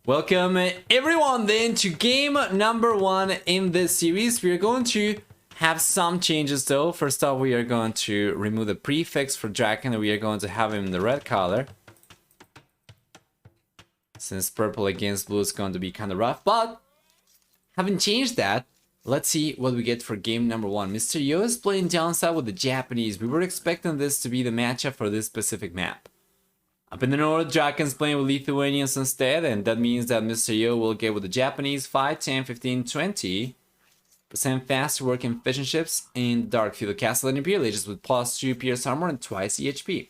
Welcome everyone then to game number 1 in this series. We are going to have some changes though. First off, we are going to remove the prefix for DracKeN and we are going to have him in the red color. Since purple against blue is going to be kind of rough, but having changed that, let's see what we get for game number 1. Mr. Yo is playing downside with the Japanese. We were expecting this to be the matchup for this specific map. Up in the north, DracKeN's playing with Lithuanians instead, and that means that Mr. Yo will get with the Japanese 5, 10, 15, 20% faster working fission ships in Dark Field Castle and Imperial Ages with +2 pierce armor and twice EHP.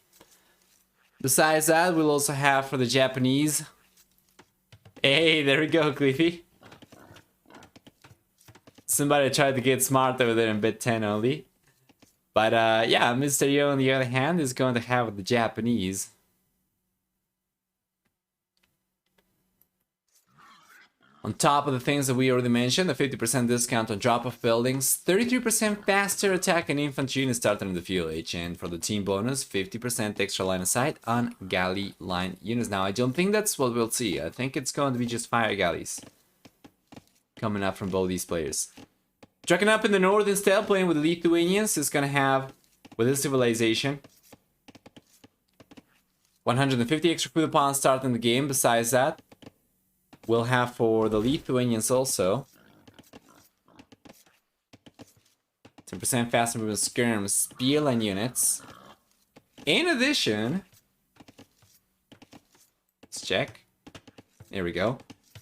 Besides that, we'll also have for the Japanese... Hey, there we go, Cliffy. Somebody tried to get smart over there in bit 10 only. But yeah, Mr. Yo on the other hand is going to have the Japanese. On top of the things that we already mentioned, a 50% discount on drop of buildings, 33% faster attack and infantry units starting in the field age, and for the team bonus, 50% extra line of sight on galley line units. Now, I don't think that's what we'll see. I think it's going to be just fire galleys coming up from both these players. DracKeN up in the north instead, playing with the Lithuanians, is going to have, with his civilization, 150 extra food upon starting the game. Besides that, we'll have for the Lithuanians also 10% faster movement skirm spear line units. In addition, let's check. There we go.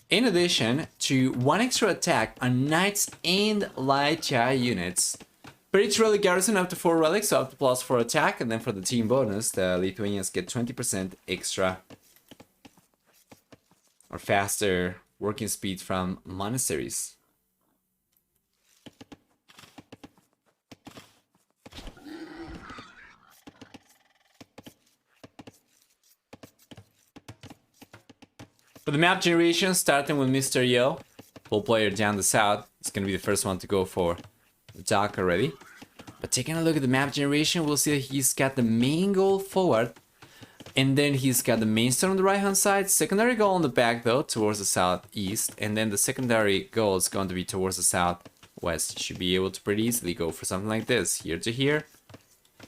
In addition to 1 extra attack on knights and light chai units. For each relic garrison up to 4 relics, so up to +4 attack, and then for the team bonus, the Lithuanians get 20% extra or faster working speed from monasteries. For the map generation, starting with Mr. Yo, full player down the south, it's going to be the first one to go for the dock already. But taking a look at the map generation, we'll see that he's got the main goal forward. And then he's got the main stone on the right hand side, secondary goal on the back though, towards the southeast, and then the secondary goal is going to be towards the southwest. You should be able to pretty easily go for something like this, here to here,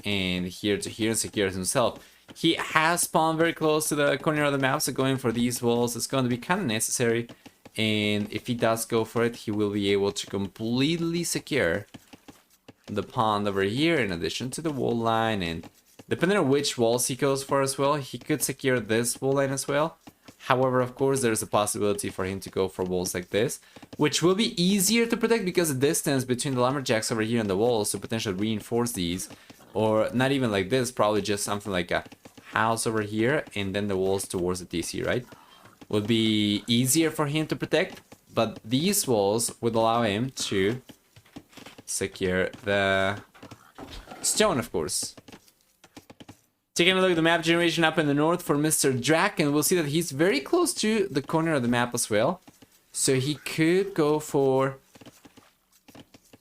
and here to here, and secure himself. He has spawned very close to the corner of the map, so going for these walls is going to be kind of necessary, and if he does go for it, he will be able to completely secure the pond over here, in addition to the wall line, and depending on which walls he goes for as well, he could secure this wall line as well. However, of course, there's a possibility for him to go for walls like this, which will be easier to protect because the distance between the lumberjacks over here and the walls to potentially reinforce these, or not even like this, probably just something like a house over here and then the walls towards the DC, right? Would be easier for him to protect, but these walls would allow him to secure the stone, of course. Taking a look at the map generation up in the north for Mr. DracKeN, we'll see that he's very close to the corner of the map as well. So he could go for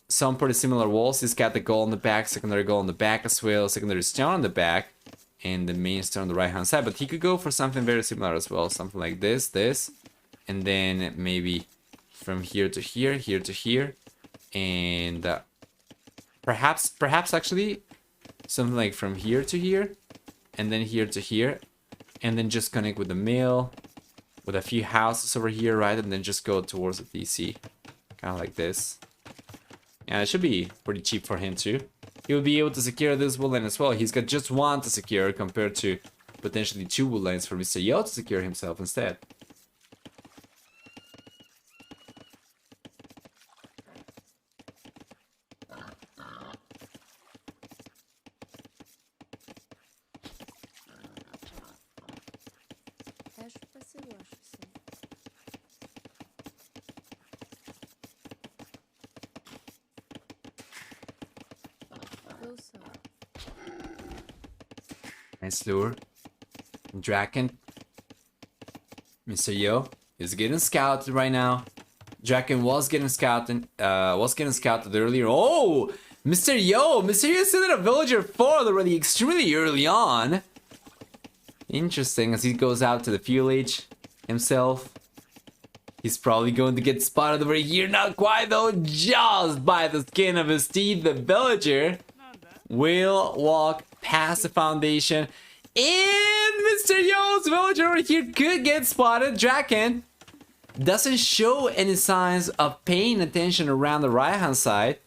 some pretty similar walls. He's got the goal on the back, secondary goal on the back as well, secondary stone on the back, and the main stone on the right hand side. But he could go for something very similar as well, something like this, and then maybe from here to here, here to here, and perhaps actually something like from here to here, and then here to here, and then just connect with the mill, with a few houses over here, right? And then just go towards the DC, kind of like this. Yeah, it should be pretty cheap for him too. He will be able to secure this wood line as well. He's got just 1 to secure compared to potentially 2 wood lines for Mr. Yo to secure himself instead. Nice lure. DracKeN. Mr. Yo is getting scouted right now. DracKeN was getting scouted earlier. Oh! Mr. Yo is sitting at a villager 4 already extremely early on. Interesting, as he goes out to the fuel age himself. He's probably going to get spotted over here. Not quite though, just by the skin of his teeth. The villager will walk past the foundation. And Mr. Yo's villager over here could get spotted. DracKeN doesn't show any signs of paying attention around the right hand side.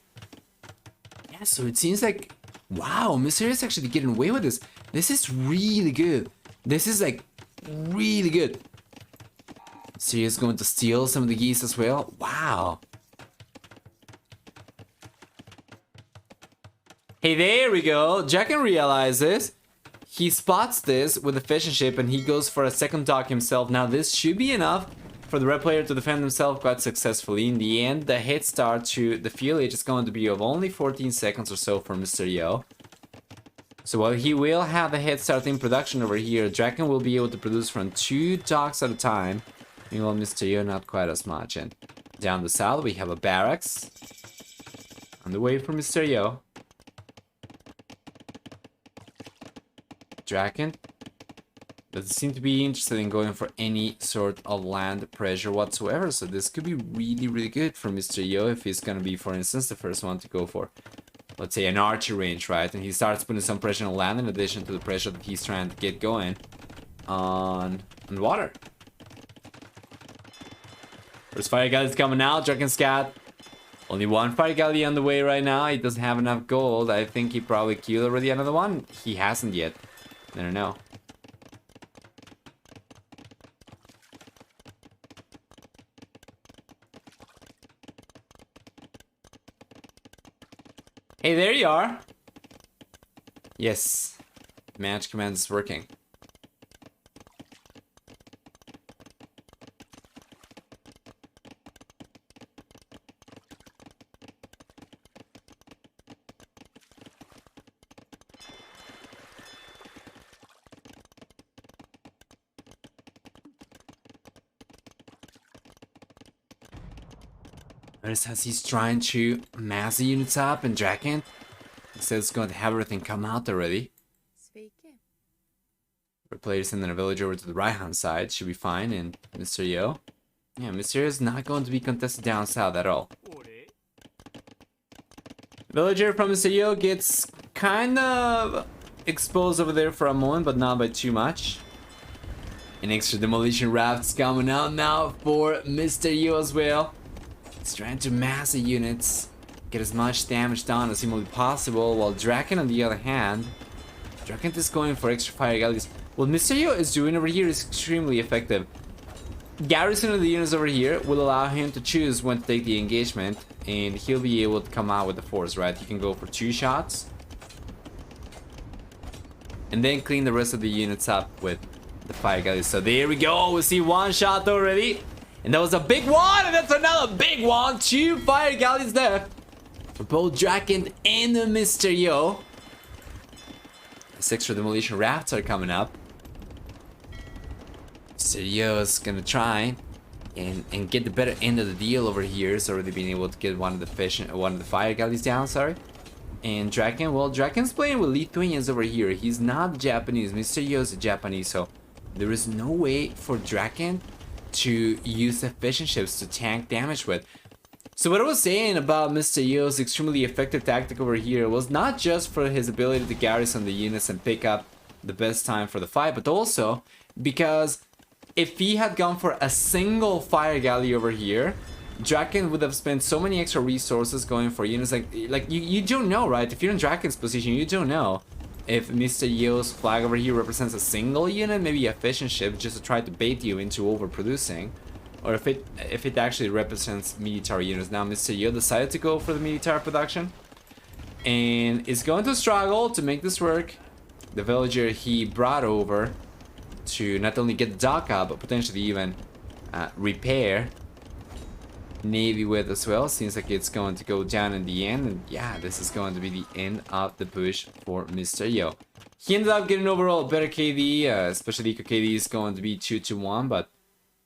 Yeah, so it seems like, wow, Mr. Yo is actually getting away with this. This is really good. This is like really good. So he's going to steal some of the geese as well. Wow. Hey, there we go. DracKeN realizes. He spots this with the fishing ship and he goes for a second dock himself. Now this should be enough for the red player to defend himself quite successfully. In the end, the head start to the field age is going to be of only 14 seconds or so for Mr. Yo. So while he will have the head start in production over here, DracKeN will be able to produce from 2 docks at a time. Meanwhile, Mr. Yo not quite as much. And down the south we have a barracks on the way for Mr. Yo. DracKeN doesn't seem to be interested in going for any sort of land pressure whatsoever. So this could be really, really good for Mr. Yo if he's going to be, for instance, the first one to go for, let's say, an archer range, right? And he starts putting some pressure on land in addition to the pressure that he's trying to get going on water. First fire galley is coming out. DracKeN's got only 1 fire galley on the way right now. He doesn't have enough gold. I think he probably killed already another one. He hasn't yet. I don't know. Hey, there you are. Yes. Match command is working. Notice as he's trying to mass the units up and DracKeN says it's going to have everything come out already. We're players sending a village over to the right hand side. Should be fine. And Mr. Yo. Yeah, Mr. Yo is not going to be contested down south at all. Villager from Mr. Yo gets kind of exposed over there for a moment, but not by too much. An extra demolition raft's coming out now for Mr. Yo as well. He's trying to mass the units, get as much damage done as humanly possible, while DracKeN, on the other hand, DracKeN is going for extra fire galleys. What Mr. Yo is doing over here is extremely effective. Garrisoning the units over here will allow him to choose when to take the engagement, and he'll be able to come out with the force, right? He can go for 2 shots, and then clean the rest of the units up with the fire galleys. So there we go, we see 1 shot already. And that was a big one, and that's another big one. 2 fire galleys there for both DracKeN and Mr. Yo. 6 extra demolition rafts are coming up. Mr. Yo is gonna try and get the better end of the deal over here. He's already been able to get one of the fire galleys down, sorry. And DracKeN, well, DracKen's playing with Lithuanians over here. He's not Japanese. Mr. Yo is a Japanese, so there is no way for DracKeN to use the fishing ships to tank damage with. So what I was saying about Mr. Yo's extremely effective tactic over here was not just for his ability to garrison the units and pick up the best time for the fight, but also because if he had gone for a single fire galley over here, DracKeN would have spent so many extra resources going for units. Like you don't know, right? If you're in DracKeN's position, you don't know if Mr. Yo's flag over here represents a single unit, maybe a fishing ship, just to try to bait you into overproducing, or if it actually represents military units. Now Mr. Yo decided to go for the military production, and is going to struggle to make this work. The villager he brought over to not only get the dock up, but potentially even repair Navy with as well. Seems like it's going to go down in the end, and yeah, this is going to be the end of the push for Mr. Yo. He ended up getting overall better KD, especially Eco KD is going to be 2-1, but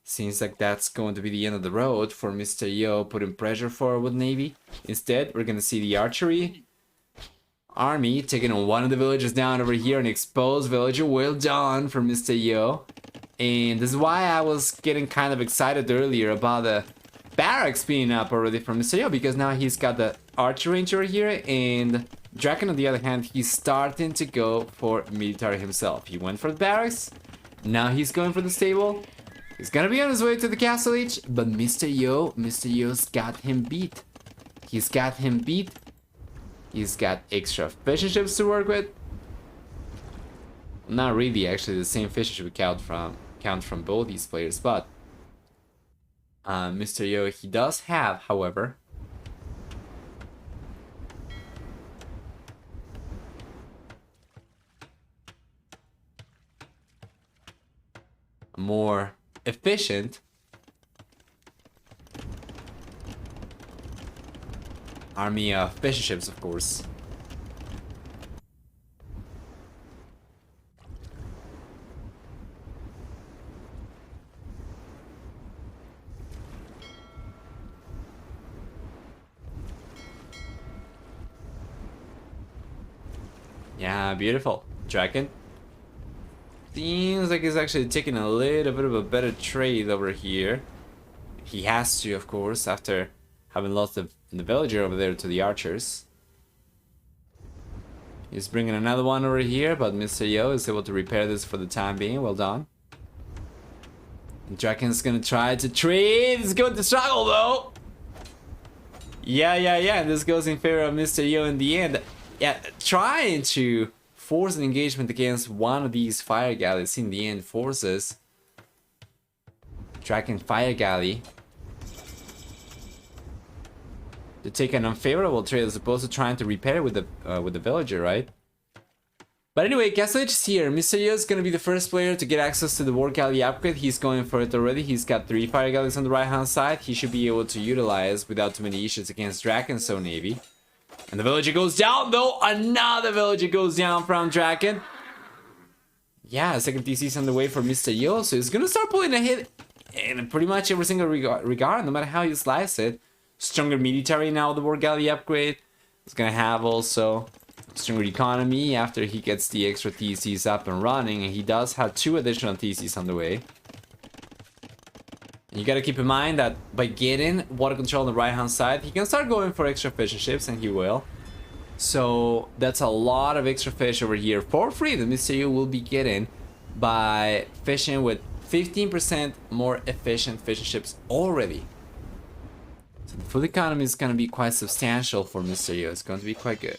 seems like that's going to be the end of the road for Mr. Yo putting pressure forward with Navy. Instead, we're gonna see the archery army taking on one of the villagers down over here, an exposed villager. Well done for Mr. Yo. And this is why I was getting kind of excited earlier about the barracks being up already from Mr. Yo, because now he's got the archer range over here, and DracKeN on the other hand, he's starting to go for military himself. He went for the barracks, now he's going for the stable. He's gonna be on his way to the castle age, but Mr. Yo's got him beat. He's got him beat. He's got extra fishing ships to work with. Not really, actually, the same fishing ship we count from both these players, but Mr. Yo, he does have, however, a more efficient army of fishing ships, of course. Yeah, beautiful. DracKeN seems like he's actually taking a little bit of a better trade over here. He has to, of course, after having lost the villager over there to the archers. He's bringing another one over here, but Mr. Yo is able to repair this for the time being. Well done. DracKen's gonna try to trade. It's going to struggle though. Yeah. This goes in favor of Mr. Yo in the end. Yeah, trying to force an engagement against one of these fire galleys in the end forces DracKeN fire galley to take an unfavorable trade as opposed to trying to repair with the villager, right? But anyway, Castle Age is here. Mr. Yo is gonna be the first player to get access to the war galley upgrade. He's going for it already. He's got 3 fire galleys on the right hand side. He should be able to utilize without too many issues against DracKeN so Navy. And the villager goes down though. Another villager goes down from DracKeN. Yeah, second TC's on the way for Mr. Yo, so he's gonna start pulling a hit in pretty much every single regard, no matter how you slice it. Stronger military now, the war galley upgrade. It's gonna have also stronger economy after he gets the extra TCs up and running, and he does have 2 additional TCs on the way. You gotta keep in mind that by getting water control on the right hand side, he can start going for extra fishing ships, and he will. So that's a lot of extra fish over here for free that Mr. Yo will be getting by fishing with 15% more efficient fishing ships already. So the food economy is gonna be quite substantial for Mr. Yo. It's going to be quite good.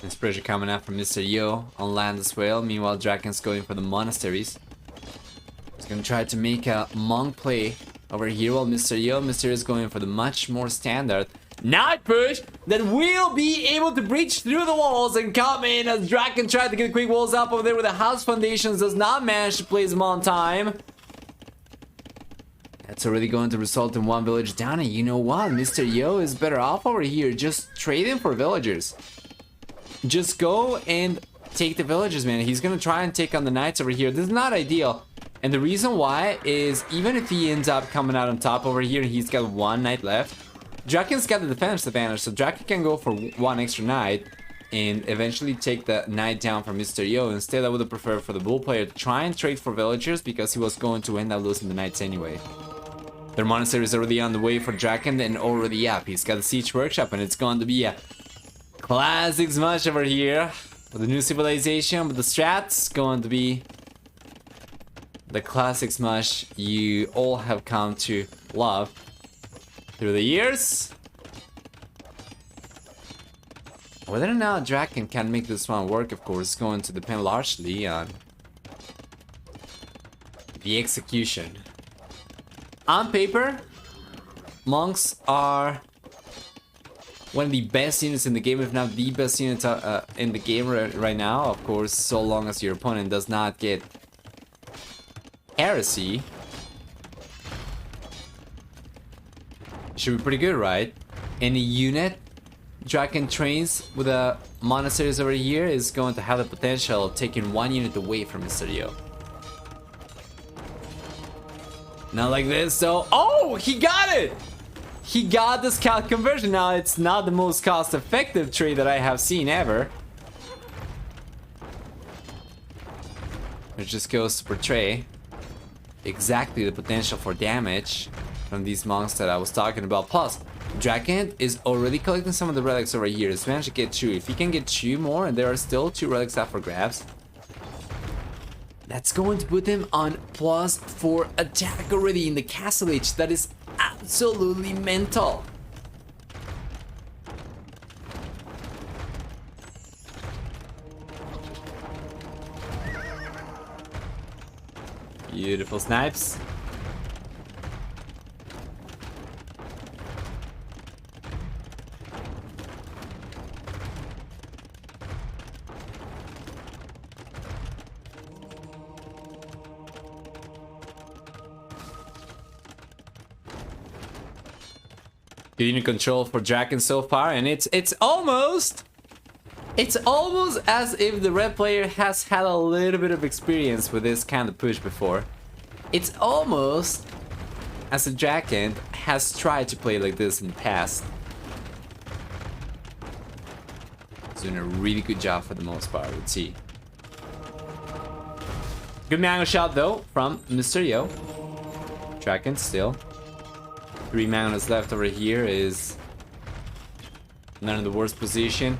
There's pressure coming out from Mr. Yo on land as well. Meanwhile, DracKen's going for the monasteries. He's gonna try to make a monk play over here while Mr. Yo is going for the much more standard night push that will be able to breach through the walls and come in as DracKeN tried to get quick walls up over there with the house foundations. Does not manage to place them on time. That's already going to result in 1 village down, and you know what? Mr. Yo is better off over here just trading for villagers. Just go and take the villagers, man. He's gonna try and take on the knights over here. This is not ideal. And the reason why is even if he ends up coming out on top over here and he's got 1 knight left, DracKen's got the defense advantage. So DracKeN can go for 1 extra knight and eventually take the knight down from Mr. Yo. Instead, I would have preferred for the bull player to try and trade for villagers because he was going to end up losing the knights anyway. Their monastery is already on the way for DracKeN and already up. He's got the siege workshop and it's going to be a classic smash over here with the new civilization, but the strat's going to be the classic smash you all have come to love through the years. Whether or not DracKeN can make this one work, of course, is going to depend largely on the execution. On paper, monks are one of the best units in the game, if not the best unit in the game right now. Of course, so long as your opponent does not get heresy. Should be pretty good, right? Any unit DracKeN trains with a monasteries over here is going to have the potential of taking one unit away from Mr. Yo. Not like this, so... Oh, he got it! He got the scout conversion. Now, it's not the most cost-effective trade that I have seen ever. It just goes to portray exactly the potential for damage from these monks that I was talking about. Plus, DracKeN is already collecting some of the relics over here. He's managed to get 2. If he can get 2 more, and there are still 2 relics up for grabs, that's going to put him on +4 attack already in the Castle Age. That is absolutely mental. Beautiful snipes. Good unit control for DracKeN so far, and it's almost as if the red player has had a little bit of experience with this kind of push before. It's almost as if DracKeN has tried to play like this in the past. He's doing a really good job for the most part, let's see. Good mango shot though from Mr. Yo. DracKeN still. 3 manas left over here is not in the worst position.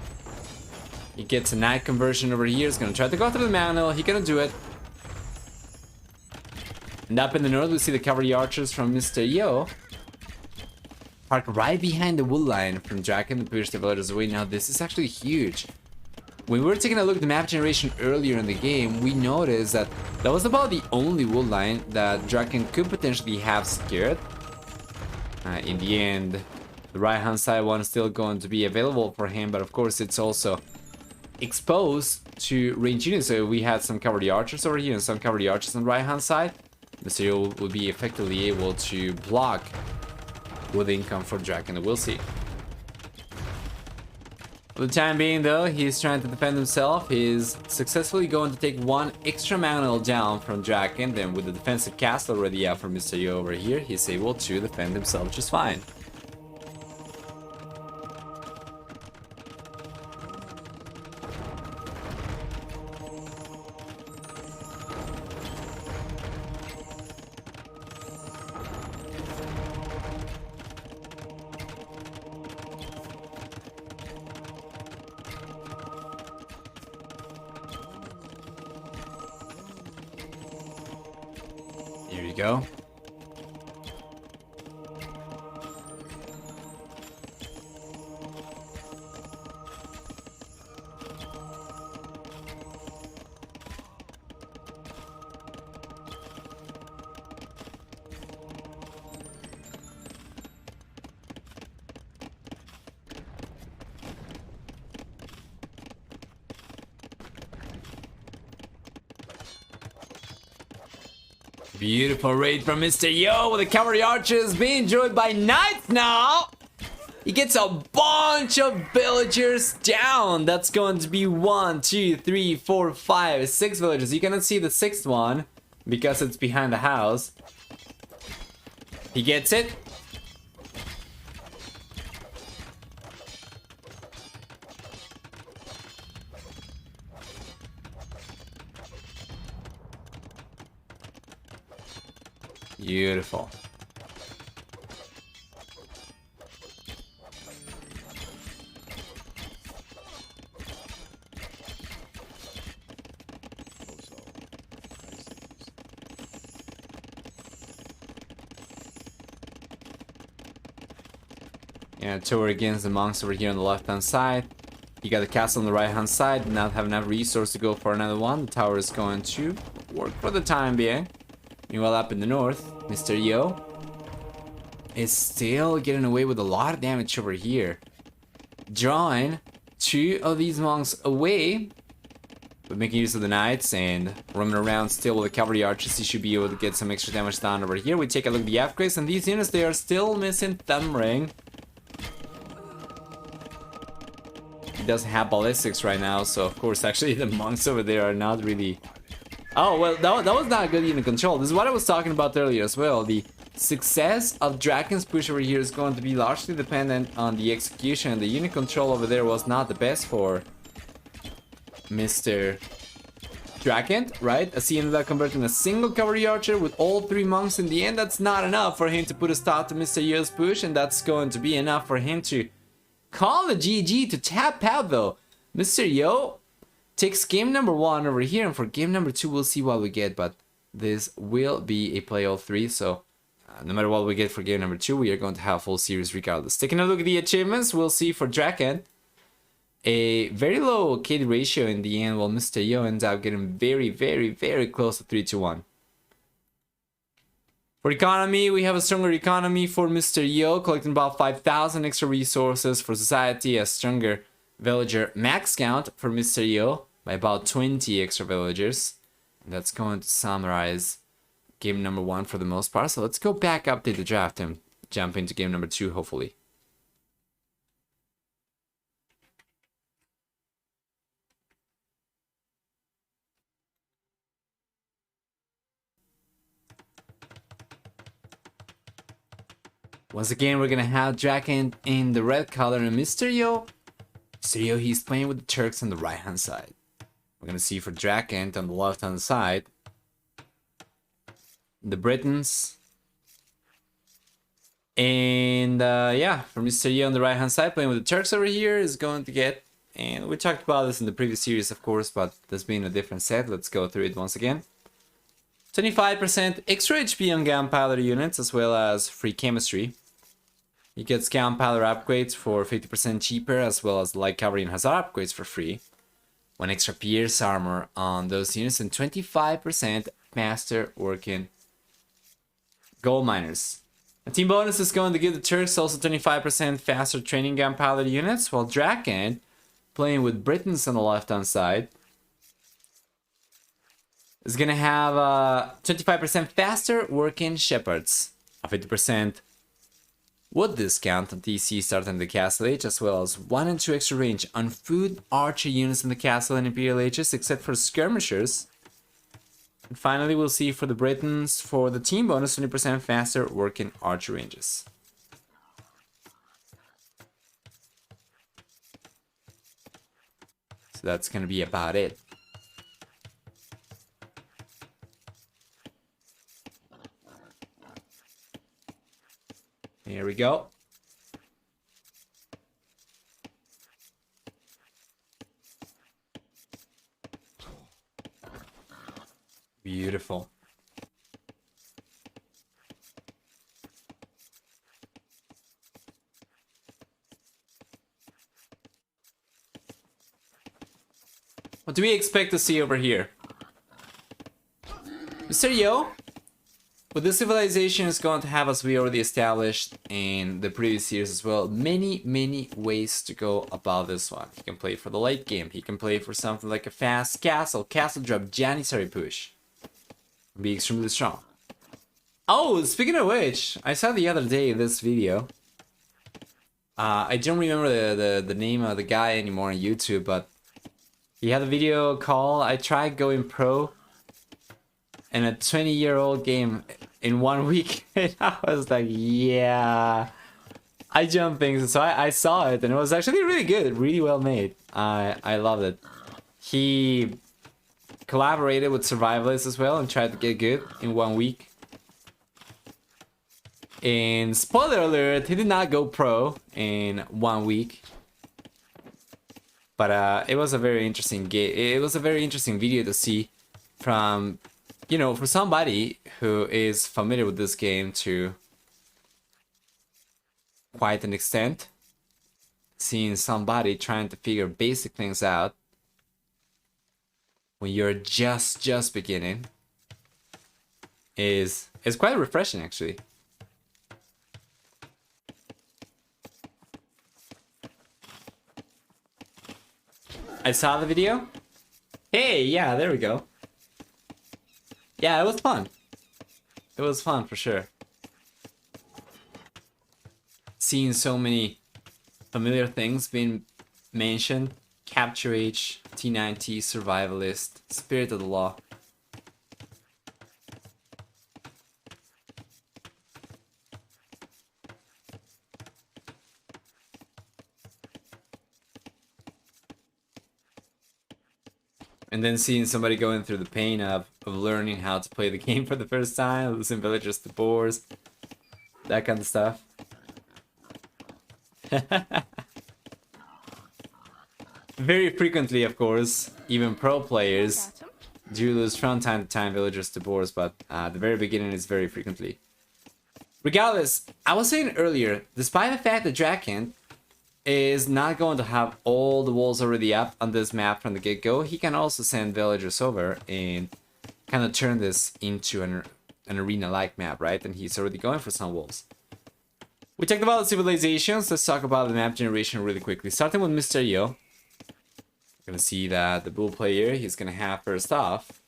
He gets a night conversion over here. He's gonna try to go through the mana. He's gonna do it. And up in the north, we see the cavalry archers from Mr. Yo parked right behind the wood line from DracKeN to push the villagers away. Now, this is actually huge. When we were taking a look at the map generation earlier in the game, we noticed that that was about the only wood line that DracKeN could potentially have secured. In the end, the right-hand side one is still going to be available for him, but of course it's also exposed to range units. So we had some cavalry archers over here and some cavalry archers on the right-hand side. Mr. Yo will be effectively able to block with income for DracKeN. We'll see. For the time being, though, he's trying to defend himself. He's successfully going to take 1 extra mana down from DracKeN. Then with the defensive cast already out for Mr. Yo over here, he's able to defend himself just fine. Here you go. Beautiful raid from Mr. Yo with the cavalry archers being joined by knights now. He gets a bunch of villagers down. That's going to be 1, 2, 3, 4, 5, 6 villagers. You cannot see the 6th one because it's behind the house. He gets it. Beautiful. Yeah, tower against the monks over here on the left hand side. You got the castle on the right hand side. Not have enough resource to go for another one. The tower is going to work for the time being. Meanwhile, up in the north, Mr. Yo is still getting away with a lot of damage over here. Drawing 2 of these monks away But making use of the knights and roaming around still with the cavalry archers, he should be able to get some extra damage done over here. We take a look at the upgrades, and these units, they are still missing Thumb Ring. He doesn't have ballistics right now, so of course actually the monks over there are not really... Oh, well, that was not good unit control. This is what I was talking about earlier as well. The success of DracKeN's push over here is going to be largely dependent on the execution. The unit control over there was not the best for Mr. DracKEN, right? As he ended up converting a single cavalry archer with all 3 monks in the end. That's not enough for him to put a stop to Mr. Yo's push, and that's going to be enough for him to call a GG, to tap out though. Mr. Yo takes game number 1 over here, and for game number 2 we'll see what we get, but this will be a play all 3, so no matter what we get for game number 2, we are going to have a full series regardless. Taking a look at the achievements, we'll see for DracKeN a very low KD ratio in the end, while Mr. Yo ends up getting very, very, very close to 3-1. For economy, we have a stronger economy for Mr. Yo, collecting about 5,000 extra resources. For society, a stronger villager max count for Mr. Yo by about 20 extra villagers. And that's going to summarize game number 1 for the most part. So let's go back, update the draft, and jump into game number 2, hopefully. Once again, we're gonna have DracKeN in the red color, and Mr. Yo, he's playing with the Turks on the right hand side. We're gonna see for DracKeN on the left hand side the Britons, and yeah, for Mr. Yo on the right hand side playing with the Turks over here is going to get, and we talked about this in the previous series of course, but this being a different set, let's go through it once again. 25% extra HP on gunpowder units, as well as free chemistry. He gets gunpowder upgrades for 50% cheaper, as well as light cavalry and hazard upgrades for free. 1 extra pierce armor on those units, and 25% faster working gold miners. A team bonus is going to give the Turks also 25% faster training gunpowder units, while DracKeN, playing with Britons on the left hand side, is gonna have 25% faster working shepherds, a 50% wood discount on TC starting the Castle Age, as well as 1 and 2 extra range on food archer units in the Castle and Imperial Ages, except for skirmishers. And finally, we'll see for the Britons, for the team bonus, 20% faster working archer ranges. So that's gonna be about it. Here we go. Beautiful. What do we expect to see over here? Mr. Yo, what this civilization is going to have, as we already established in the previous years as well, many ways to go about this one. He can play for the late game. He can play for something like a fast castle drop Janissary push. Be extremely strong. Oh, speaking of which, I saw the other day this video. I don't remember the name of the guy anymore on YouTube, but he had a video called "I Tried Going Pro in a 20-year-old game in 1 week." And I was like, yeah, I jump things. So I saw it, and it was actually really good, really well made. I loved it. He collaborated with survivalists as well and tried to get good in 1 week. And spoiler alert, he did not go pro in 1 week. But it was a very interesting game. It was a very interesting video to see from, you know, for somebody who is familiar with this game to quite an extent. Seeing somebody trying to figure basic things out when you're just beginning is quite refreshing, actually. I saw the video. Hey, yeah, there we go. Yeah, it was fun. It was fun for sure. Seeing so many familiar things being mentioned. Capture H, T90, Survivalist, Spirit of the Law. And then seeing somebody going through the pain of learning how to play the game for the first time, losing villagers to boars, that kind of stuff. Very frequently, of course, even pro players do lose from time to time villagers to boars, but at the very beginning is very frequently. Regardless, I was saying earlier, despite the fact that DracKeN is not going to have all the walls already up on this map from the get-go, he can also send villagers over and kind of turn this into an arena-like map, right? And he's already going for some walls. We talked about the civilizations. Let's talk about the map generation really quickly. Starting with Mr. Yo. We're gonna see that the bull player, he's gonna have first off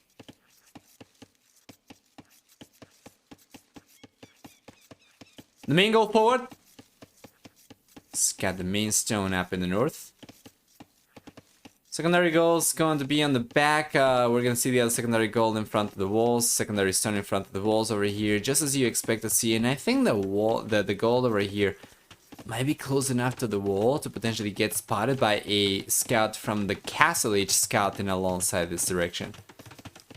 the main goal forward. It's got the main stone up in the north. Secondary goal's going to be on the back. We're gonna see the other secondary goal in front of the walls. Secondary stone in front of the walls over here, just as you expect to see. And I think the goal over here might be close enough to the wall to potentially get spotted by a scout from the Castle Age scouting alongside this direction.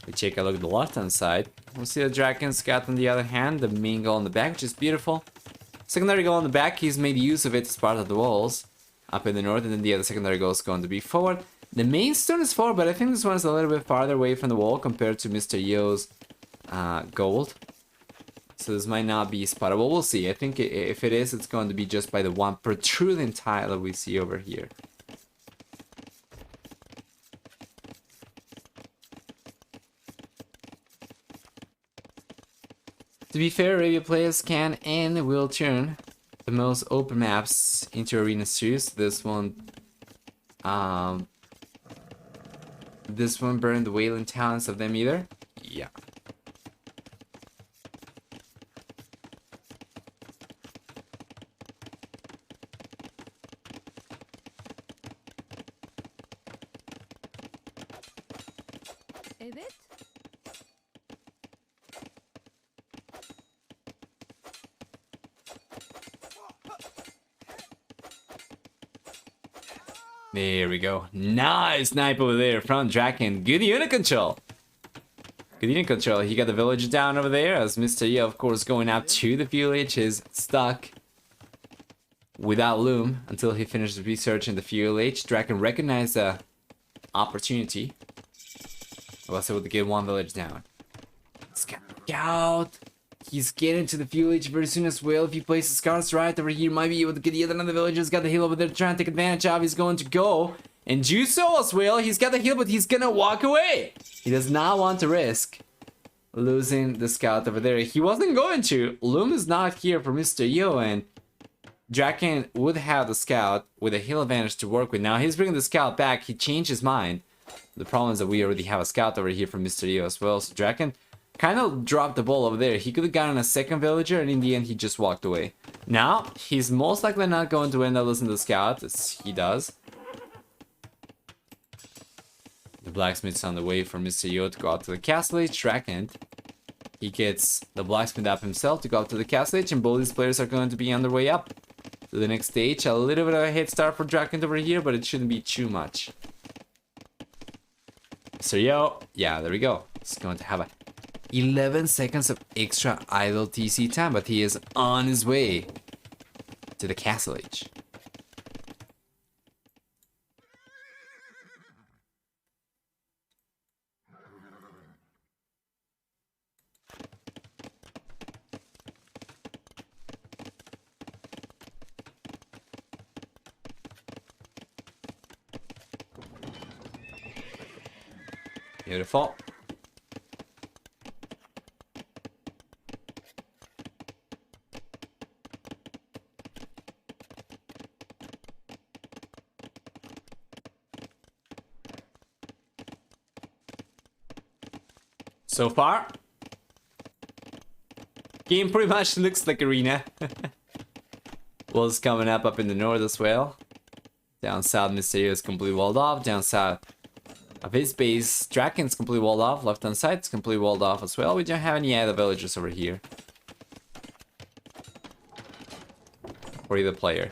We take a look at the left-hand side. We'll see the DracKeN scout on the other hand, the main goal on the back, which is beautiful. Secondary goal on the back, he's made use of it as part of the walls up in the north, and then the other secondary goal is going to be forward. The main stone is forward, but I think this one is a little bit farther away from the wall compared to Mr. Yo's gold. So this might not be spotted. Well, we'll see. I think if it is, it's going to be just by the one protruding tile that we see over here. To be fair, Arabia players can and will turn the most open maps into arena series. This one burned the Wailing talents of them either. Yeah. Evet. There we go. Nice snipe over there from DracKeN. Good unit control. Good unit control. He got the village down over there as Mr. Yo, of course, going up to the village is stuck without loom until he finishes researching the fuel H. DracKeN recognized the opportunity. I was able to get one village down. Scout. He's getting to the fuel H very soon as well. If he places scouts right over here, might be able to get yet another villager. He's got the heal over there trying to take advantage of. He's going to go and do so as well. He's got the heal, but he's gonna walk away. He does not want to risk losing the scout over there. He wasn't going to. Loom is not here for Mr. Yo, and DracKeN would have the scout with a heal advantage to work with. Now he's bringing the scout back. He changed his mind. The problem is that we already have a scout over here from Mr. Yo as well. So DracKeN kind of dropped the ball over there. He could have gotten a second villager, and in the end, he just walked away. Now, he's most likely not going to end up losing the scout, as he does. The blacksmith's on the way for Mr. Yo to go out to the castle age. DracKeN, he gets the blacksmith up himself to go up to the castle age, and both these players are going to be on their way up to the next stage. A little bit of a head start for DracKeN over here, but it shouldn't be too much. Mr. Yo, yeah, there we go. He's going to have a 11 seconds of extra idle TC time, but he is on his way to the castle age. Beautiful. So far, game pretty much looks like arena. Wolves coming up in the north as well. Down south, Mysterio is completely walled off. Down south of his base, DracKeN's completely walled off. Left hand side is completely walled off as well. We don't have any other villagers over here. For either player.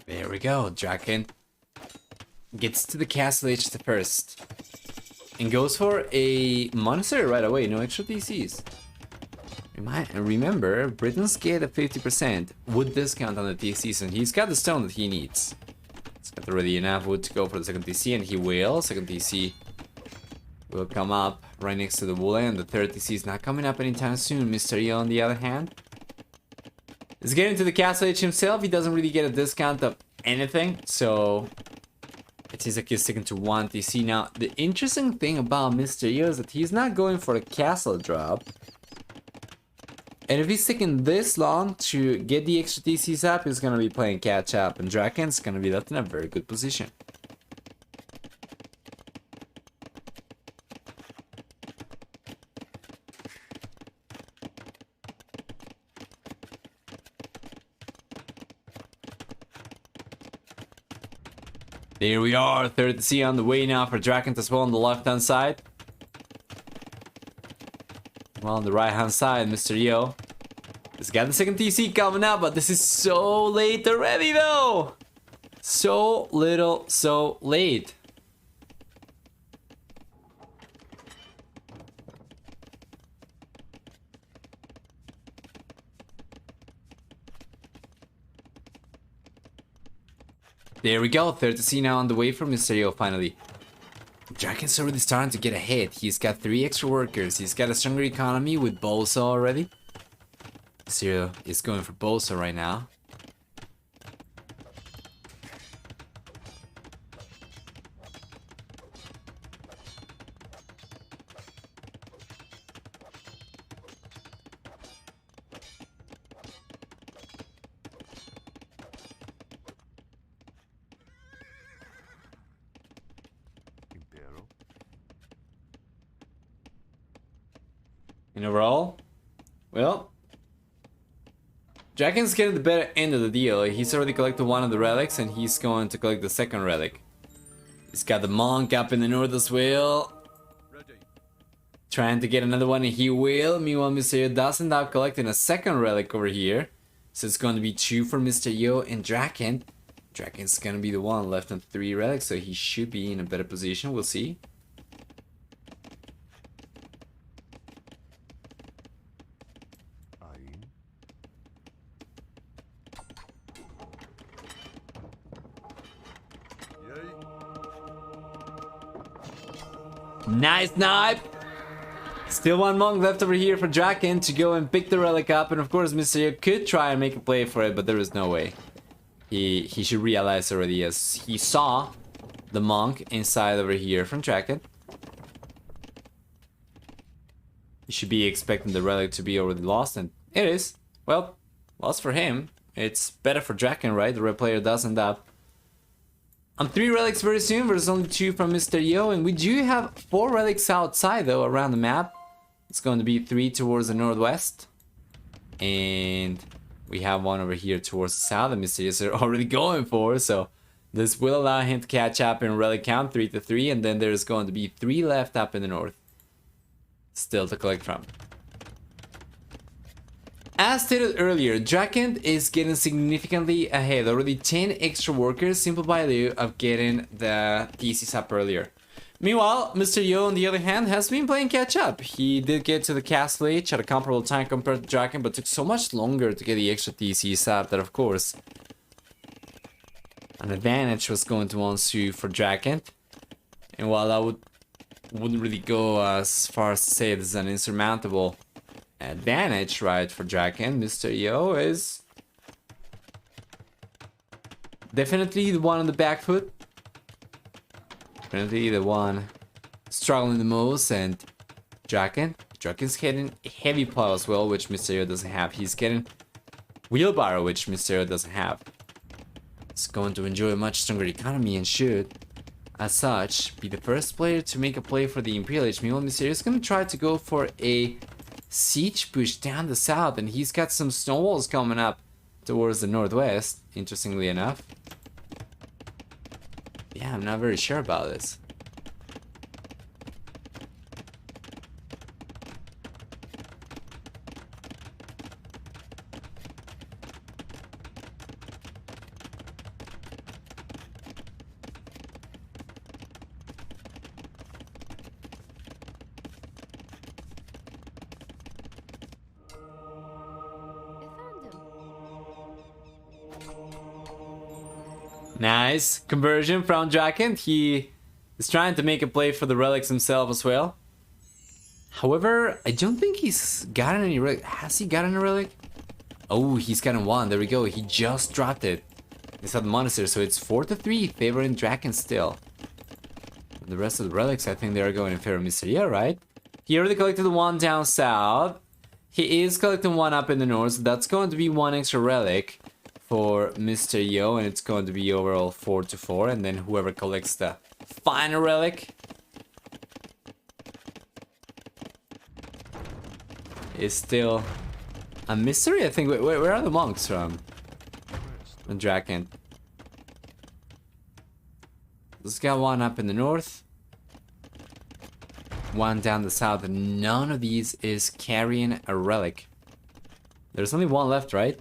There we go, DracKeN gets to the castle edge the first. And goes for a monastery right away, no extra DCs. Remember, Britons get a 50% wood discount on the DCs, and he's got the stone that he needs. He's got already enough wood to go for the second DC, and he will. Second DC will come up right next to the wool, and the third DC is not coming up anytime soon. Mysterio, on the other hand, is getting to the castle edge himself. He doesn't really get a discount of anything, so it seems like he's sticking to one DC. Now, the interesting thing about Mysterio is that he's not going for a castle drop. And if he's taking this long to get the extra DCs up, he's gonna be playing catch up, and DracKeN's gonna be left in a very good position. There we are, third DC on the way now for DracKeN as well on the left hand side. Well, on the right hand side, Mysterio has got the second DC coming up, but this is so late already though! So little, so late. There we go, third DC now on the way from Mysterio finally. DracKeN's already starting to get ahead. He's got 3 extra workers. He's got a stronger economy with Bosa already. Mysterio is going for Bosa right now. And overall, well, DracKeN's getting the better end of the deal. He's already collected one of the relics, and he's going to collect the second relic. He's got the monk up in the north as well. Trying to get another one, and he will. Meanwhile, Mysterio does end up collecting a second relic over here. So it's going to be 2 for Mysterio and DracKeN. DracKeN's going to be the one left on 3 relics, so he should be in a better position. We'll see. Nice snipe! Still one monk left over here for DracKeN to go and pick the relic up, and of course Mysterio could try and make a play for it, but there is no way. He should realize already, as he saw the monk inside over here from DracKeN. He should be expecting the relic to be already lost, and it is. Well, lost for him. It's better for DracKeN, right? The red player does end up on 3 relics very soon. There's only 2 from Mysterio, and we do have 4 relics outside though around the map. It's going to be 3 towards the northwest, and we have 1 over here towards the south that Mysterio's are already going for, so this will allow him to catch up in relic count 3 to 3, and then there's going to be 3 left up in the north still to collect from. As stated earlier, DracKeN is getting significantly ahead, already 10 extra workers simply by the of getting the DCs up earlier. Meanwhile, Mysterio on the other hand has been playing catch up. He did get to the castle edge at a comparable time compared to DracKeN, but took so much longer to get the extra DCs up that of course an advantage was going to ensue for DracKeN. And while I wouldn't really go as far as to say this is an insurmountable advantage, right, for DracKeN, Mysterio is Definitely the one on the back foot. Definitely the one struggling the most. And DracKeN. DracKen's getting heavy plow as well, which Mysterio doesn't have. He's getting wheelbarrow, which Mysterio doesn't have. It's going to enjoy a much stronger economy and should, as such, be the first player to make a play for the Imperial Age. Meanwhile, Mysterio is going to try to go for a siege push down the south, and he's got some snowballs coming up towards the northwest, interestingly enough. Yeah, I'm not very sure about this. Nice conversion from DracKeN. He is trying to make a play for the relics himself as well. However, I don't think he's gotten any relic. Has he gotten a relic? Oh, he's gotten one. There we go. He just dropped it. It's at the monastery, so it's 4-3 favoring DracKeN still. The rest of the relics, I think they are going in favor of Mysterio, right? He already collected the one down south. He is collecting one up in the north, so that's going to be one extra relic for Mysterio, and it's going to be overall 4-4, and then whoever collects the final relic is still a mystery, I think. Where are the monks from DracKeN? Let's get one up in the north, one down the south, and none of these is carrying a relic. There's only one left, right?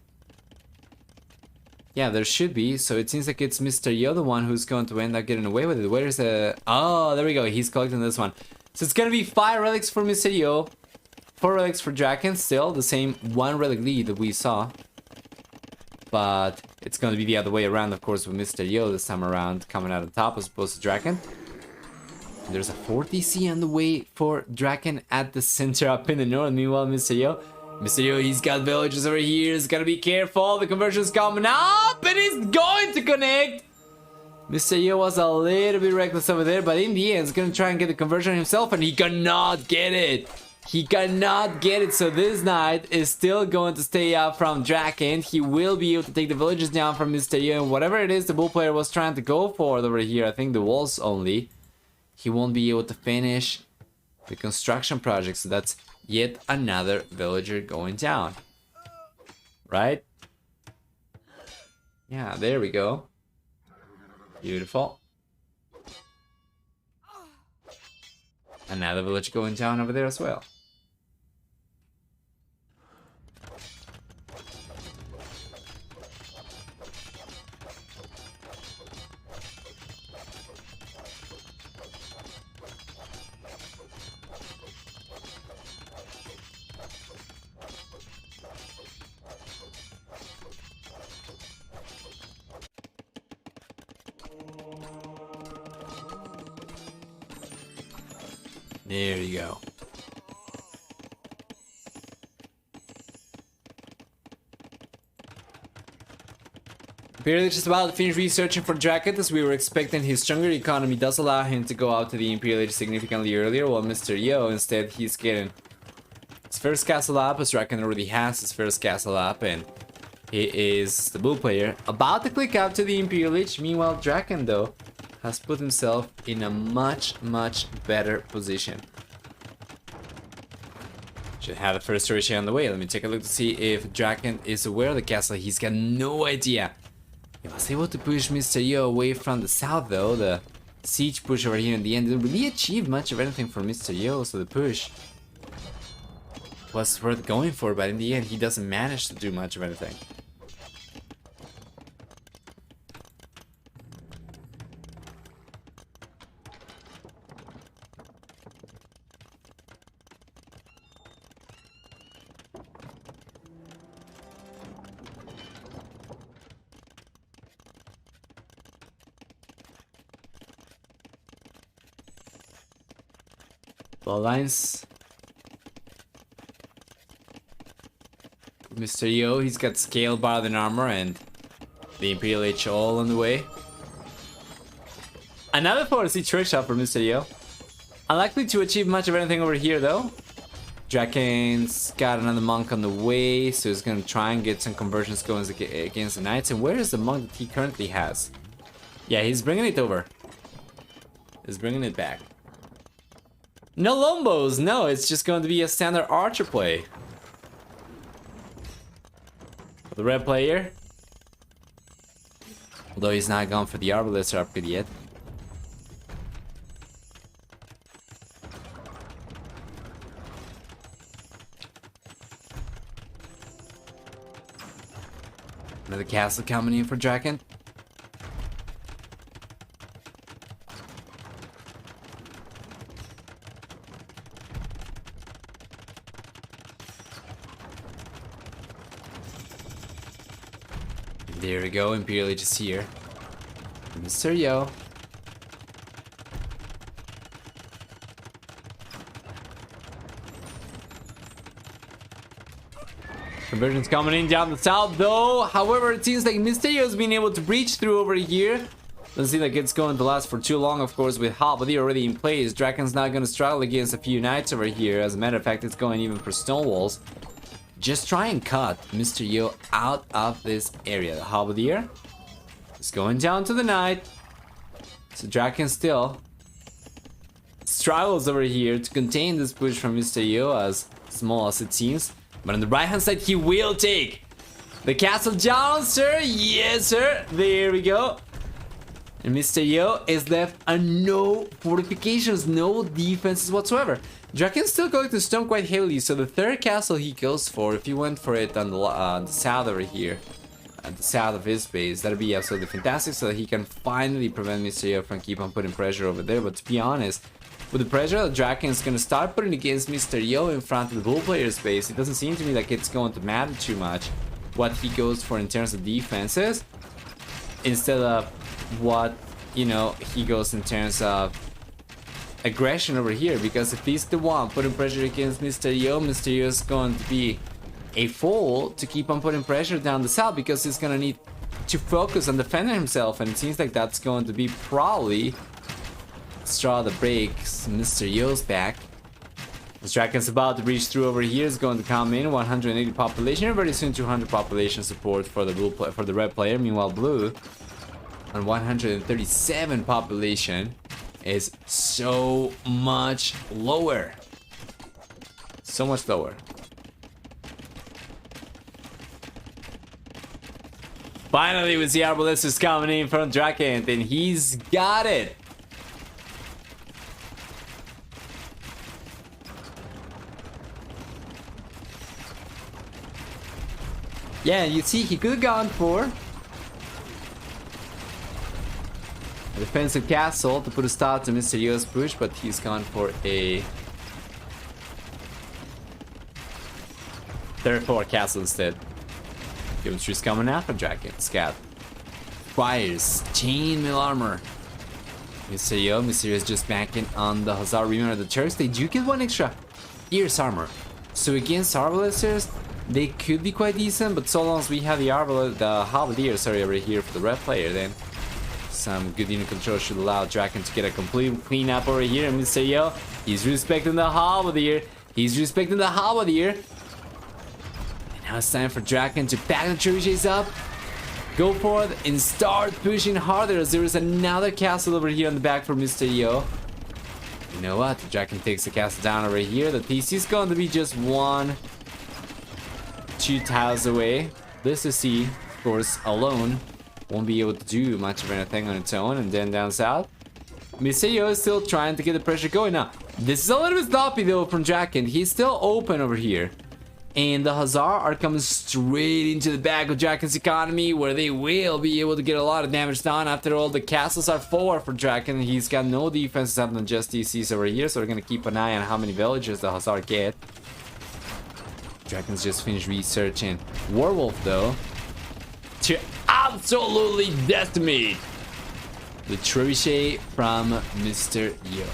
Yeah, there should be, so it seems like it's Mysterio, the one who's going to end up getting away with it. Where's the... Oh, there we go, he's collecting this one. So it's gonna be 5 relics for Mysterio, 4 relics for DracKeN, still the same 1 relic lead that we saw. But it's gonna be the other way around, of course, with Mysterio this time around, coming out on top as opposed to DracKeN. There's a 4 DC on the way for DracKeN at the center up in the north. Meanwhile, Mysterio, he's got villages over here. He's gotta be careful. The conversion's coming up, and he's going to connect. Mysterio was a little bit reckless over there, but in the end, he's gonna try and get the conversion himself, and he cannot get it. He cannot get it, so this knight is still going to stay up from DracKeN. He will be able to take the villages down from Mysterio, and whatever it is the bull player was trying to go for over here, I think the walls only, he won't be able to finish the construction project, so that's yet another villager going down. Right? Yeah, there we go. Beautiful. Another village going down over there as well. There you go. Barely just about to finish researching for DracKeN, as we were expecting. His stronger economy does allow him to go out to the Imperial Age significantly earlier, while Mysterio, instead, he's getting his first castle up, as DracKeN already has his first castle up, and he is the bull player about to click up to the Imperial Age. Meanwhile, DracKeN, though, has put himself in a much better position. Should have the first story on the way. Let me take a look to see if DracKeN is aware of the castle. He's got no idea. He was able to push Mysterio away from the south, though. The siege push over here in the end didn't really achieve much of anything for Mysterio, so the push was worth going for, but in the end he doesn't manage to do much of anything. Bloodlines. Mysterio, he's got scale bar than armor, and The Imperial H all on the way. Another 4C trick shot for Mr. Yo. Unlikely to achieve much of anything over here though. DracKeN's got another monk on the way, so he's gonna try and get some conversions going against the knights. And where is the monk that he currently has? Yeah, he's bringing it over. He's bringing it back. No lombos, no, it's just going to be a standard archer play. For the red player. Although he's not gone for the arbalest upgrade yet. Another castle coming in for DracKeN. There we go, Imperial Age is here. Mr. Yo. Conversions coming in down the south though. However, it seems like Mr. Yo's been able to breach through over here. Doesn't seem like it's going to last for too long, of course, with Halberd already in place. DracKeN's not going to struggle against a few knights over here. As a matter of fact, it's going even for stone walls. Just try and cut Mr. Yo out of this area. The Halberdier is going down to the knight. So DracKeN still struggles over here to contain this push from Mr. Yo, as small as it seems. But on the right hand side, he will take the castle down, sir. Yes, sir. There we go. And Mr. Yo is left on no fortifications, no defenses whatsoever. DracKeN's still going to stone quite heavily, so the third castle he goes for, if he went for it on the south over here, at the south of his base, that'd be absolutely fantastic, so that he can finally prevent Mr. Yo from keep on putting pressure over there. But to be honest, with the pressure that DracKeN's going to start putting against Mr. Yo in front of the bull player's base, it doesn't seem to me like it's going to matter too much what he goes for in terms of defenses, instead of what, you know, he goes in terms of aggression over here. Because if he's the one putting pressure against Mr. Yo is going to be a fool to keep on putting pressure down the south, because he's going to need to focus on defending himself, and it seems like that's going to be probably straw that breaks Mr. Yo's back. As DracKeN's about to breach through over here, is going to come in 180 population, and very soon 200 population support for the blue for the red player. Meanwhile, blue on 137 population is so much lower. So much lower. Finally, we see Arbalest coming in from DracKeN, and he's got it. Yeah, you see, he could have gone for a defensive castle to put a stop to Mr. Yo's push, but he's gone for a third floor castle instead. Geometry's coming after DracKeN. Scat fires chainmail armor. Mr. Yo is just backing on the Hussar. Remember, the Turks, they do get one extra ears armor, so against Arbalesters they could be quite decent, but so long as we have the Halberdier, sorry, over here for the red player, then some good unit control should allow DracKeN to get a complete cleanup over here. And Mr. Yo, he's respecting the Halberdier. He's respecting the Halberdier. And now it's time for DracKeN to back the trebuchets up, go for it, and start pushing harder, as there is another castle over here on the back for Mr. Yo. You know what? DracKeN takes the castle down over here. The TC is going to be just 1-2 tiles away. This is C, of course, alone won't be able to do much of anything on its own. And then down south, Mr. Yo is still trying to get the pressure going. Now, this is a little bit sloppy though from DracKeN. He's still open over here, and the Hussar are coming straight into the back of DracKeN's economy, where they will be able to get a lot of damage done. After all, the castles are forward for DracKeN. He's got no defenses other than just DCs over here, so we're gonna keep an eye on how many villagers the Hussar get. DracKEN's just finished researching Werewolf though, to absolutely decimate the trebuchet from Mr. Yo.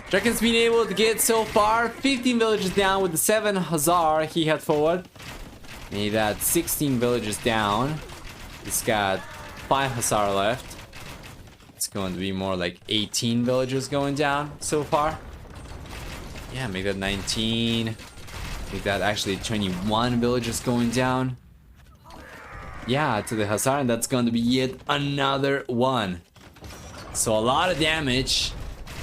DracKeN's been able to get so far 15 villages down with the 7 Hussar he had forward. And he got 16 villagers down. He's got 5 Hussar left. It's going to be more like 18 villagers going down so far. Yeah, make that 19. Make that actually 21 villagers going down. Yeah, to the Hussar, and that's going to be yet another one. So a lot of damage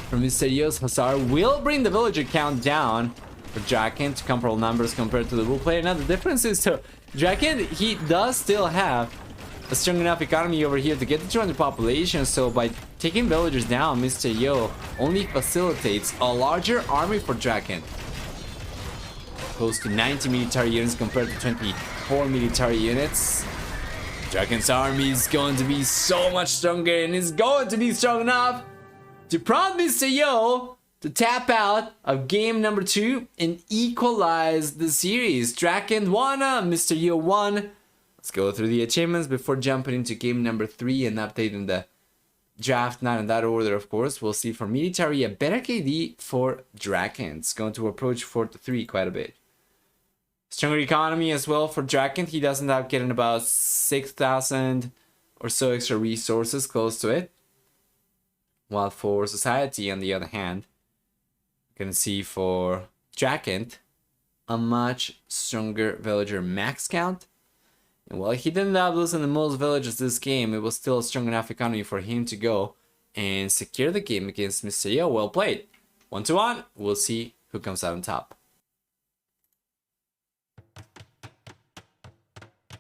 from Mr. Yo's Hussar will bring the villager count down for DracKeN to comparable numbers compared to the Bull player. Now the difference is, so DracKeN, he does still have a strong enough economy over here to get the 200 population, so by taking villagers down, Mr. Yo only facilitates a larger army for DracKeN. Close to 90 military units compared to 24 military units. DracKeN's army is going to be so much stronger, and is going to be strong enough to prompt Mr. Yo to tap out of game number 2 and equalize the series. DracKeN won, Mr. Yo won. Let's go through the achievements before jumping into game number 3 and updating the draft, not in that order, of course. We'll see for military a better KD for DracKeN. It's going to approach 4-3 quite a bit. Stronger economy as well for DracKeN. He does end up getting about 6,000 or so extra resources close to it. While for society, on the other hand, you can see for DracKeN a much stronger villager max count. And while he didn't end up losing the most villagers this game, it was still a strong enough economy for him to go and secure the game against Mr. Yo. Well played. 1-1. We'll see who comes out on top.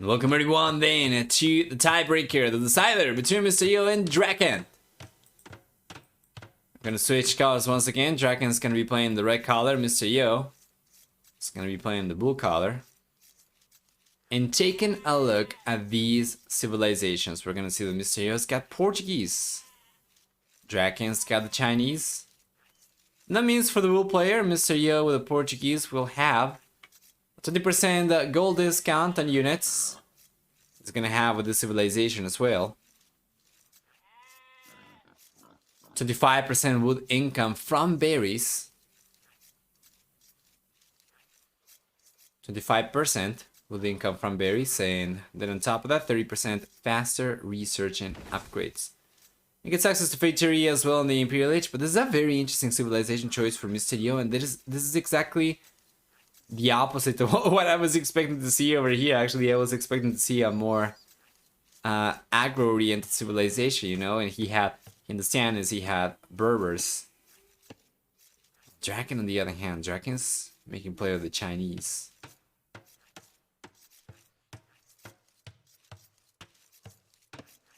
Welcome everyone then to the tiebreaker, the decider between Mr. Yo and DracKeN. I'm gonna switch colors once again. DracKen's gonna be playing the red color. Mr. Yo is gonna be playing the blue color. And taking a look at these civilizations, we're gonna see that Mr. Yo's got Portuguese. DracKen's got the Chinese. And that means for the blue player, Mr. Yo with the Portuguese will have 20% gold discount on units. It's gonna have with the civilization as well. 25% wood income from berries. 25% wood income from berries, and then on top of that, 30% faster research and upgrades. He gets access to factory as well in the Imperial Age, but this is a very interesting civilization choice for Mr. Yo, and this is exactly the opposite of what I was expecting to see over here. Actually, I was expecting to see a more aggro-oriented civilization, you know, and he had, in the standards, he had Berbers. DracKeN, on the other hand, DracKen's making play with the Chinese.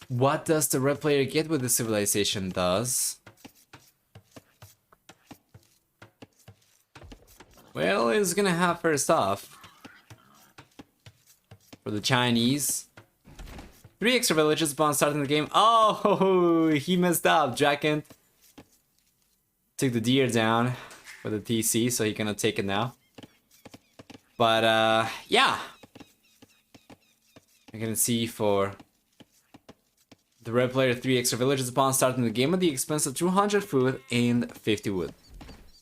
What does the red player get with the civilization does? Well, it's gonna have first off for the Chinese 3 extra villages upon starting the game. Oh, he messed up. DracKeN took the deer down with the TC, so he cannot take it now. But yeah, you're gonna see for the red player 3 extra villages upon starting the game at the expense of 200 food and 50 wood.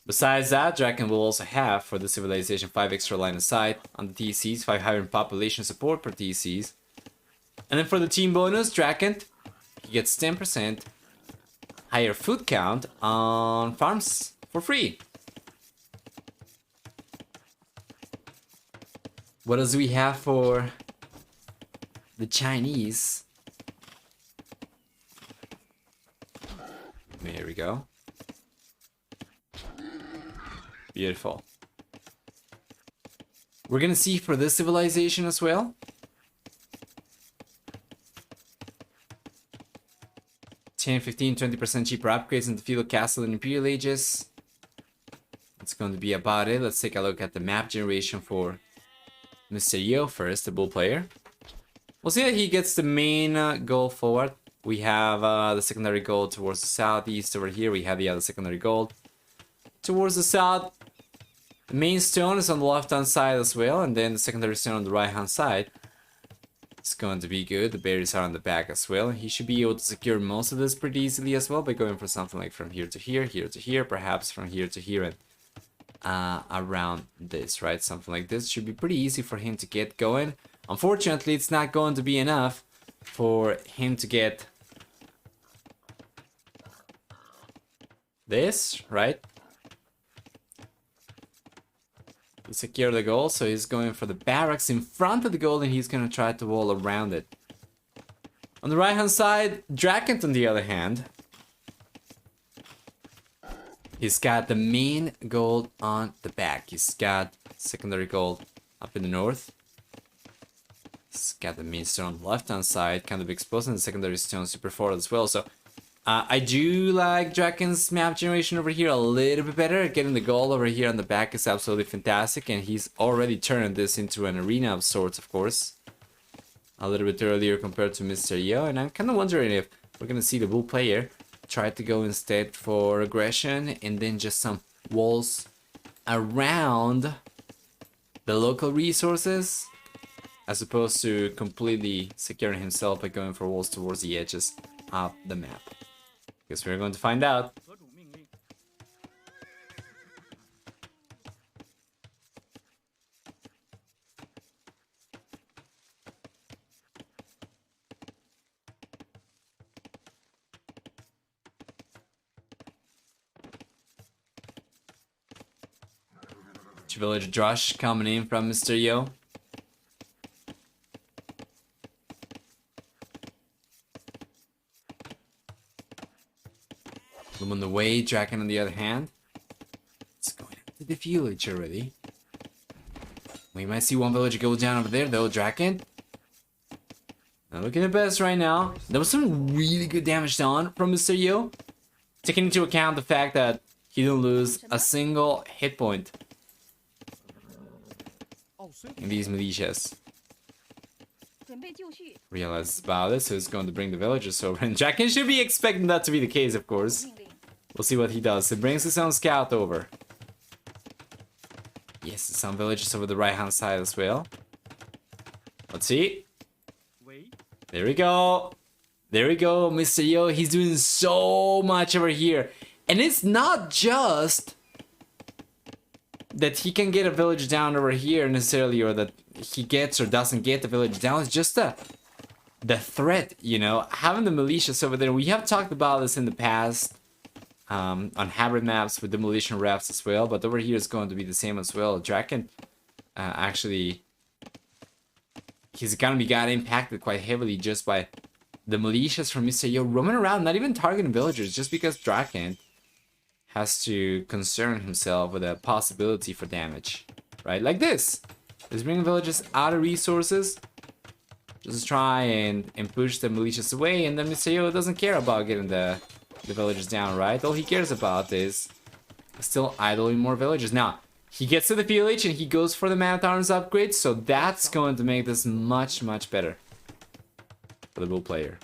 Besides that, DracKeN will also have for the civilization 5 extra line of sight on the TCs, 5 higher in population support per TCs. And then for the team bonus, DracKeN, he gets 10% higher food count on farms for free. What else do we have for the Chinese? There we go. Beautiful. We're gonna see for this civilization as well. 10, 15, 20% cheaper upgrades in the feudal castle and imperial ages. That's going to be about it. Let's take a look at the map generation for Mr. Yo first, the bull player. We'll see that he gets the main goal forward. We have the secondary goal towards the southeast. Over here we have the other secondary goal towards the south. The main stone is on the left hand side as well, and then the secondary stone on the right hand side. It's going to be good. The berries are on the back as well. He should be able to secure most of this pretty easily as well by going for something like from here to here, here to here, perhaps from here to here, and around this, right? Something like this should be pretty easy for him to get going. Unfortunately, it's not going to be enough for him to get this, right? To secure the goal, so he's going for the barracks in front of the goal, and he's going to try to wall around it. On the right hand side, DracKeN on the other hand, he's got the main gold on the back. He's got secondary gold up in the north. He's got the main stone on the left hand side, kind of exposed, and the secondary stone super forward as well. So I do like DracKeN's map generation over here a little bit better. Getting the gold over here on the back is absolutely fantastic, and he's already turned this into an arena of sorts, of course. A little bit earlier compared to Mr. Yo, and I'm kind of wondering if we're gonna see the bull player try to go instead for aggression and then just some walls around the local resources, as opposed to completely securing himself by going for walls towards the edges of the map. Guess we're going to find out. Village Drush coming in from Mr. Yo. Loom on the way, DracKeN on the other hand. It's going into the village already. We might see one village go down over there though, DracKeN. Not looking the best right now. There was some really good damage done from Mr. Yo. Taking into account the fact that he didn't lose a single hit point in these militias. Realizes about it, so he's going to bring the villagers over. And DracKeN should be expecting that to be the case, of course. We'll see what he does. He brings his own scout over. Yes, some villagers over the right hand side as well. Let's see. There we go. There we go, Mr. Yo. He's doing so much over here. And it's not just that he can get a village down over here necessarily, or that he gets or doesn't get the village down. It's just the threat, you know, having the militias over there. We have talked about this in the past on hybrid maps with demolition rafts as well, but over here is going to be the same as well. DracKeN actually, he's gonna be got impacted quite heavily just by the militias from Mr. Yo roaming around, not even targeting villagers, just because DracKeN has to concern himself with a possibility for damage, right? Like this. He's bringing villagers out of resources. Just try and push the militias away, and then Mr. Yo doesn't care about getting the villagers down, right? All he cares about is still idling more villagers. Now, he gets to the village and he goes for the man-at-arms upgrade, so that's going to make this much, much better for the bull player.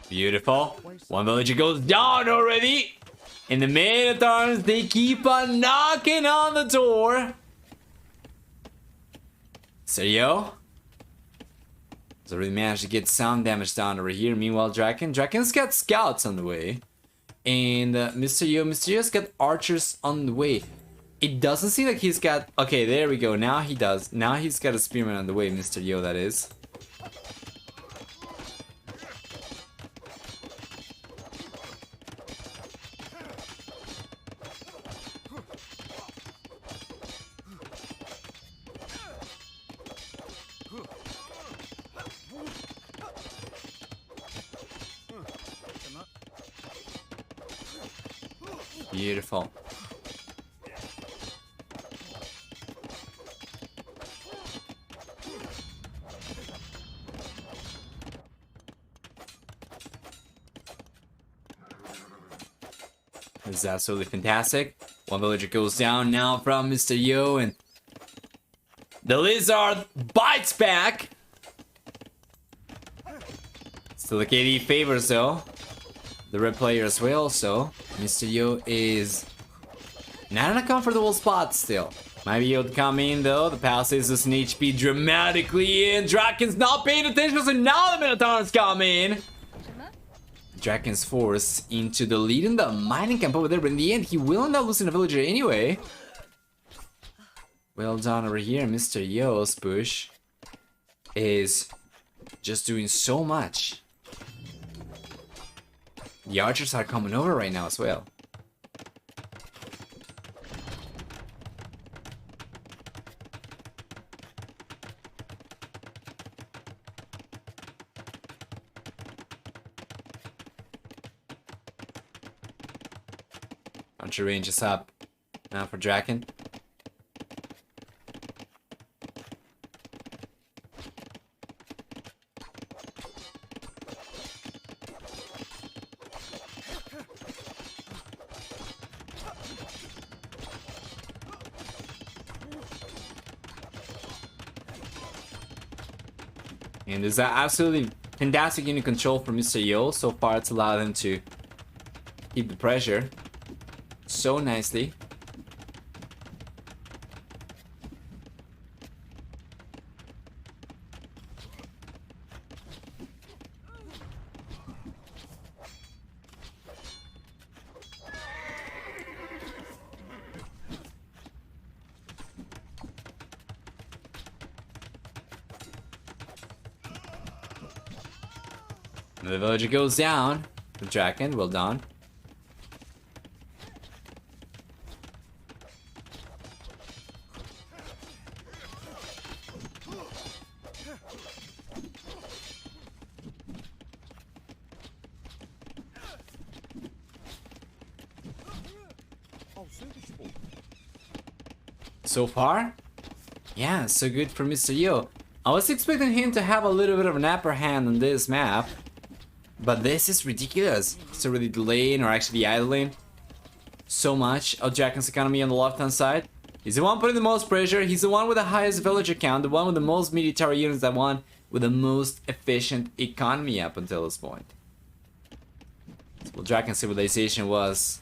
Beautiful. One villager goes down already. And the man-at-arms, they keep on knocking on the door. Serio? So already managed to get some damage down over here. Meanwhile, DracKen's got scouts on the way. And Mr. Yo's got archers on the way. It doesn't seem like he's got... Okay, there we go. Now he does. Now he's got a spearman on the way, Mr. Yo, that is. Beautiful. This is absolutely fantastic. One villager goes down now from Mr. Yo, and The Lizard bites back. Still the KD favors though the red player as well, so Mr. Yo is not in a comfortable spot still. Might be able to come in though. The passes us an HP dramatically in. DracKeN's not paying attention, so now the Minotaur's coming. DracKeN's forced into the lead in the mining camp over there, but in the end he will end up losing a villager anyway. Well done over here. Mr. Yo's push is just doing so much. The archers are coming over right now as well. Archer range is up now for DracKeN. And there's an absolutely fantastic unit control from Mr. Yo. So far it's allowed him to keep the pressure so nicely. The villager goes down. The DracKeN, well done. So far, yeah, so good for Mr. Yo. I was expecting him to have a little bit of an upper hand on this map, but this is ridiculous. It's already delaying or actually idling so much of DracKeN's economy on the left-hand side. He's the one putting the most pressure. He's the one with the highest villager count, the one with the most military units, the one with the most efficient economy up until this point. Well, DracKeN civilization was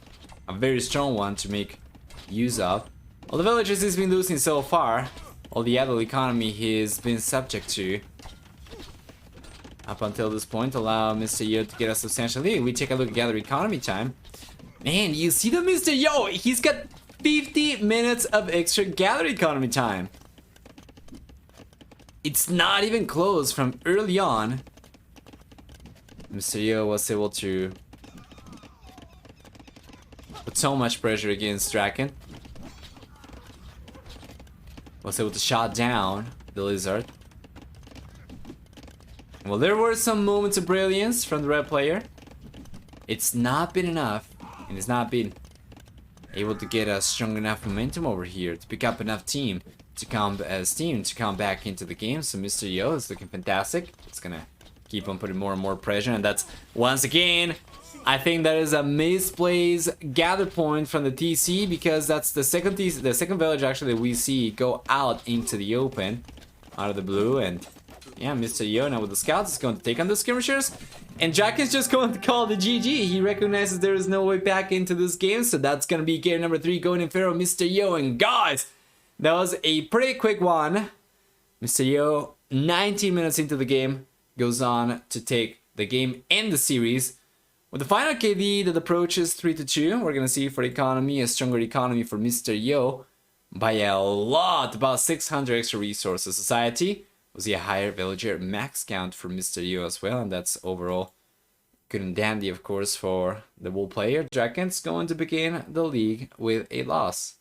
a very strong one to make use of. All the villages he's been losing so far, all the idle economy he's been subject to up until this point, allow Mr. Yo to get a substantial lead. We take a look at gather economy time. Man, you see that Mr. Yo, he's got 50 minutes of extra gather economy time. It's not even close from early on. Mr. Yo was able to put so much pressure against DracKeN. Was able to shut down the Lizard. Well, there were some moments of brilliance from the red player. It's not been enough, and it's not been able to get a strong enough momentum over here to pick up enough steam to come back into the game. So Mr. Yo is looking fantastic. It's gonna keep on putting more and more pressure, and that's once again, I think that is a misplaced gather point from the TC, because that's the second village actually that we see go out into the open, out of the blue. And yeah, Mr. Yo now with the scouts is going to take on the skirmishers, and DracKen's just going to call the GG. He recognizes there is no way back into this game, so that's going to be game number 3 going in favor of Mr. Yo. And guys, that was a pretty quick one. Mr. Yo, 19 minutes into the game, goes on to take the game and the series. With the final KD that approaches 3-2, we're going to see for economy, a stronger economy for Mr. Yo by a lot, about 600 extra resources. Society, we'll see a higher villager max count for Mr. Yo as well, and that's overall good and dandy, of course, for the Wool player. DracKen's going to begin the league with a loss.